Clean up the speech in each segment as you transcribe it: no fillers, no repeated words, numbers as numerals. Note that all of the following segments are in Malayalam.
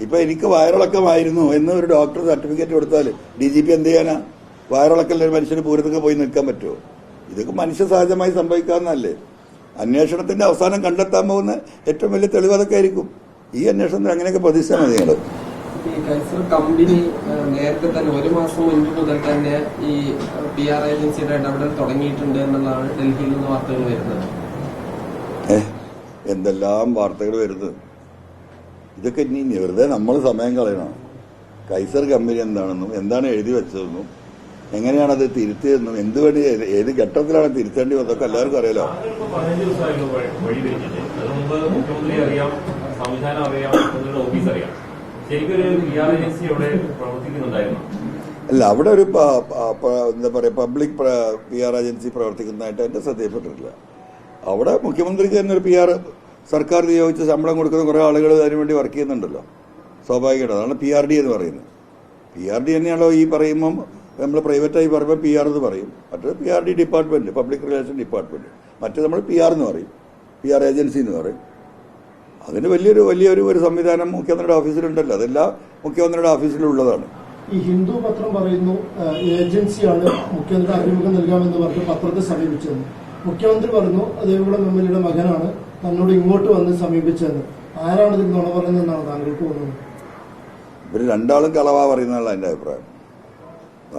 ഇപ്പൊ എനിക്ക് വയറിളക്കമായിരുന്നു എന്ന് ഒരു ഡോക്ടർ സർട്ടിഫിക്കറ്റ് കൊടുത്താൽ DGP എന്ത് ചെയ്യാനാ? വയറിളക്കമുള്ള ഒരു മനുഷ്യന് പൂരത്തൊക്കെ പോയി നിൽക്കാൻ പറ്റുമോ? ഇതൊക്കെ മനുഷ്യ സഹജമായി സംഭവിക്കാവുന്നതല്ലേ? അന്വേഷണത്തിന്റെ അവസാനം കണ്ടെത്താൻ പോകുന്ന ഏറ്റവും വലിയ തെളിവ് അതൊക്കെ ആയിരിക്കും. ഈ അന്വേഷണത്തിൽ അങ്ങനെയൊക്കെ പ്രതീക്ഷിച്ചാൽ മതി നിങ്ങൾ. കമ്പനി നേരത്തെ തന്നെ 1 മാസം മുൻപ് മുതൽ തന്നെ ഈ PR ഏജൻസിയുടെ ഇടപെടൽ തുടങ്ങിയിട്ടുണ്ട് എന്നുള്ളതാണ് ഡൽഹിയിൽ നിന്ന് വാർത്തകൾ വരുന്നത്. എന്തെല്ലാം വാർത്തകൾ വരുന്നത്! ഇതൊക്കെ ഇനി വെറുതെ നമ്മൾ സമയം കളയണം. കൈസർ കമ്പനി എന്താണെന്നും എന്താണ് എഴുതി വെച്ചതെന്നും എങ്ങനെയാണത് തിരുത്തിയതെന്നും എന്തുവേണ്ടി ഏത് ഘട്ടത്തിലാണ് തിരുത്തേണ്ടി വന്നതൊക്കെ എല്ലാവർക്കും അറിയാലോ. അല്ല, അവിടെ ഒരു എന്താ പറയാ പബ്ലിക് PR ഏജൻസി പ്രവർത്തിക്കുന്നതായിട്ട് എന്റെ ശ്രദ്ധയിൽപ്പെട്ടിട്ടില്ല. അവിടെ മുഖ്യമന്ത്രിക്ക് തന്നെ ഒരു PR സർക്കാർ നിയോഗിച്ച് ശമ്പളം കൊടുക്കുന്ന കുറെ ആളുകൾ അതിനുവേണ്ടി വർക്ക് ചെയ്യുന്നുണ്ടല്ലോ. സ്വാഭാവികമായിട്ട് അതാണ് PRD എന്ന് പറയുന്നത്. PRD തന്നെയാണല്ലോ ഈ പറയുമ്പം നമ്മൾ പ്രൈവറ്റായി പറയുമ്പോൾ PR എന്ന് പറയും. മറ്റൊരു PRD department, public relation department. മറ്റേ നമ്മൾ PR എന്ന് പറയും, PR ഏജൻസി എന്ന് പറയും. അതിന് വലിയൊരു സംവിധാനം മുഖ്യമന്ത്രിയുടെ ഓഫീസിലുണ്ടല്ലോ. അതെല്ലാം മുഖ്യമന്ത്രിയുടെ ഓഫീസിലുള്ളതാണ്. ഈ ഹിന്ദു പത്രം പറയുന്നു ഏജൻസിയാണ് മുഖ്യമന്ത്രി അഭിമുഖം നൽകാമെന്ന് പറഞ്ഞ് പത്രത്തെ സമീപിച്ചതെന്ന്. മുഖ്യമന്ത്രി പറഞ്ഞു ദേവികുളം MLA മകനാണ് തന്നോട് ഇങ്ങോട്ട് വന്ന് സമീപിച്ചതെന്ന്. ആരാണ് ഇതിന് നുണ പറയുന്നതെന്നാണ് താങ്കൾക്ക് തോന്നുന്നത്? ഇവര് രണ്ടാളും കളവാ പറയുന്നതാണ് എന്റെ അഭിപ്രായം.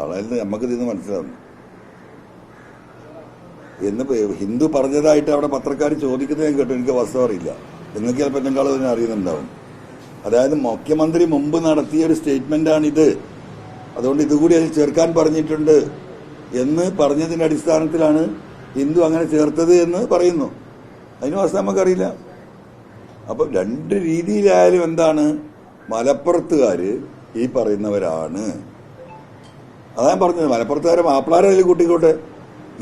അതായത് നമുക്ക് ഇതിന്ന് മനസ്സിലാവുന്നു എന്ന് ഹിന്ദു പറഞ്ഞതായിട്ട് അവിടെ പത്രക്കാർ ചോദിക്കുന്നത് ഞാൻ കേട്ടു. എനിക്ക് വസ്തു അറിയില്ല. നിങ്ങൾക്ക് ചിലപ്പോൾ എന്നെക്കാളും ഇതിനെ അറിയുന്നുണ്ടാവും. അതായത് മുഖ്യമന്ത്രി മുമ്പ് നടത്തിയ ഒരു സ്റ്റേറ്റ്മെന്റാണിത്, അതുകൊണ്ട് ഇതുകൂടി അതിൽ ചേർക്കാൻ പറഞ്ഞിട്ടുണ്ട് എന്ന് പറഞ്ഞതിന്റെ അടിസ്ഥാനത്തിലാണ് ഹിന്ദു അങ്ങനെ ചേർത്തത് എന്ന് പറയുന്നു. അതിന് വസ്തു നമുക്കറിയില്ല. അപ്പം രണ്ട് രീതിയിലായാലും എന്താണ്, മലപ്പുറത്തുകാര് ഈ പറയുന്നവരാണ്. അതാ ഞാൻ പറഞ്ഞത്, മലപ്പുറത്തുകാരെ മാപ്പിളാരെ അതിൽ കൂട്ടിക്കോട്ടെ.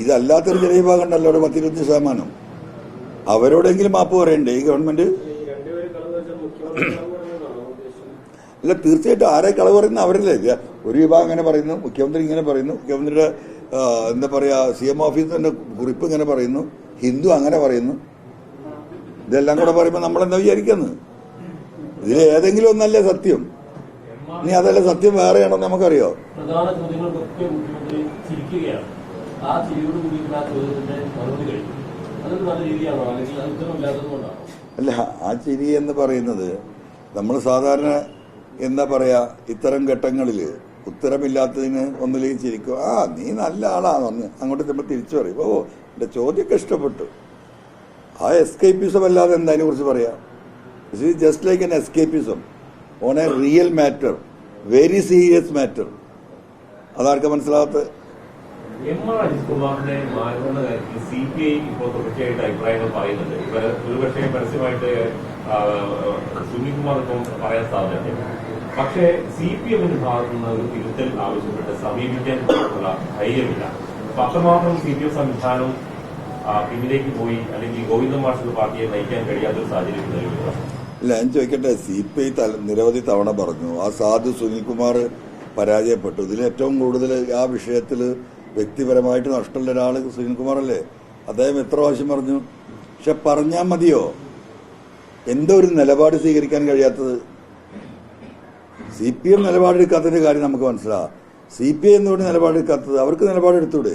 ഇതല്ലാത്തൊരു ചെറിയ ഭാഗം ഉണ്ടല്ലോ, ഒരു 10-20%. അവരോടെങ്കിലും മാപ്പ് പറയണ്ടേ ഈ ഗവൺമെന്റ്? അല്ല, തീർച്ചയായിട്ടും ആരെ കളവ് പറയുന്ന അവരല്ലേ. ഒരു വിഭാഗം അങ്ങനെ പറയുന്നു, മുഖ്യമന്ത്രി ഇങ്ങനെ പറയുന്നു, മുഖ്യമന്ത്രിയുടെ എന്താ പറയാ CM ഓഫീസിന്റെ കുറിപ്പ് ഇങ്ങനെ പറയുന്നു, ഹിന്ദു അങ്ങനെ പറയുന്നു. ഇതെല്ലാം കൂടെ പറയുമ്പോൾ നമ്മളെന്താ വിചാരിക്കുന്നത്? ഇതിൽ ഏതെങ്കിലും ഒന്നല്ലേ സത്യം? ഇനി അതല്ല സത്യം വേറെയാണെന്ന് നമുക്കറിയോ? പ്രധാന ചോദ്യങ്ങൾക്കൊക്കെ മുഖ്യമന്ത്രി ചിരിക്കുകയാണ്. ആ ചിരിയോട് കൂടിയിട്ടുള്ള ആ ചോദ്യത്തിന്റെ മറുപടി കഴിഞ്ഞു. അതൊരു നല്ല രീതിയാണോ, അല്ലെങ്കിൽ ഉത്തരവില്ലാത്തതുകൊണ്ടാണോ? അല്ല, ആ ചിരി എന്ന് പറയുന്നത് നമ്മൾ സാധാരണ എന്താ പറയാ, ഇത്തരം ഘട്ടങ്ങളിൽ ഉത്തരമില്ലാത്തതിന് ഒന്നിലേക്ക് ചിരിക്കും. നീ നല്ല ആളാന്ന് അങ്ങോട്ട് നമ്മൾ തിരിച്ചു പറയും, ഓ എന്റെ ചോദ്യമൊക്കെ ഇഷ്ടപ്പെട്ടു. ആ എസ്കേപ്പിസം അല്ലാതെ എന്താ അതിനെ കുറിച്ച് പറയാം? This is just like an escapism on a real matter, very serious matter. അതാർക്കാ മനസ്സിലാകത്ത്? അജിത് കുമാറിനെ മാറ്റുന്ന കാര്യത്തിൽ CPI ഇപ്പോൾ തുടർച്ചയായിട്ട് അഭിപ്രായങ്ങൾ പറയുന്നുണ്ട്. ഒരുപക്ഷെ പരസ്യമായിട്ട് സുനിൽകുമാർ ഇപ്പം പറയാൻ സാധ്യതയുണ്ട്. പക്ഷേ CPMന്റെ ഭാഗത്തു നിന്ന് ഒരു തിരുത്തൽ ആവശ്യപ്പെട്ട് സമീപിക്കാൻ ഉള്ള ധൈര്യമില്ല. അത്രമാത്രം CPM സംവിധാനവും പിന്നിലേക്ക് പോയി, അല്ലെങ്കിൽ ഗോവിന്ദ മാഷിന്റെ പാർട്ടിയെ നയിക്കാൻ കഴിയാത്തൊരു സാഹചര്യം നിലവിലുള്ള. ഇല്ല, ഞാൻ ചോദിക്കട്ടെ, CPI നിരവധി തവണ പറഞ്ഞു ആ സാധു സുനിൽകുമാർ പരാജയപ്പെട്ടു. ഇതിൽ ഏറ്റവും കൂടുതൽ ആ വിഷയത്തിൽ വ്യക്തിപരമായിട്ട് നഷ്ടമുള്ള ഒരാൾ സുനിൽകുമാറല്ലേ. അദ്ദേഹം എത്ര പ്രാവശ്യം പറഞ്ഞു. പക്ഷെ പറഞ്ഞാൽ മതിയോ? എന്തോ ഒരു നിലപാട് സ്വീകരിക്കാൻ കഴിയാത്തത്? CPM നിലപാടെടുക്കാത്തതിന്റെ കാര്യം നമുക്ക് മനസ്സിലാവും. CPI എന്തുകൊണ്ട് നിലപാടെടുക്കാത്തത്? അവർക്ക് നിലപാടെടുത്തൂടെ?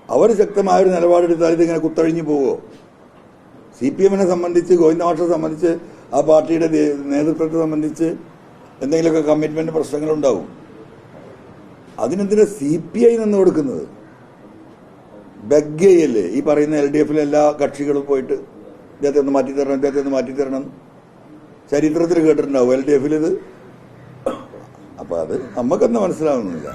അവർ ശക്തമായൊരു നിലപാടെടുത്താൽ ഇതിങ്ങനെ കുത്തഴിഞ്ഞു പോവോ? CPMനെ സംബന്ധിച്ച്, ഗോവിന്ദ മാഷിനെ സംബന്ധിച്ച്, ആ പാർട്ടിയുടെ നേതൃത്വത്തെ സംബന്ധിച്ച് എന്തെങ്കിലുമൊക്കെ കമ്മിറ്റ്മെന്റ് പ്രശ്നങ്ങളുണ്ടാവും. അതിനെന്തിനാ CPI നിന്ന് കൊടുക്കുന്നത്? ബഗ്ഗയല്ലേ ഈ പറയുന്ന LDFിലെ എല്ലാ കക്ഷികളും പോയിട്ട് ഇദ്ദേഹത്തെ ഒന്ന് മാറ്റിത്തരണം, ഇദ്ദേഹത്തെ ഒന്ന് മാറ്റിത്തരണം. ചരിത്രത്തിൽ കേട്ടിട്ടുണ്ടാവും LDFിൽ ഇത്. അപ്പൊ അത് നമുക്കെന്ന് മനസ്സിലാവുന്നില്ല.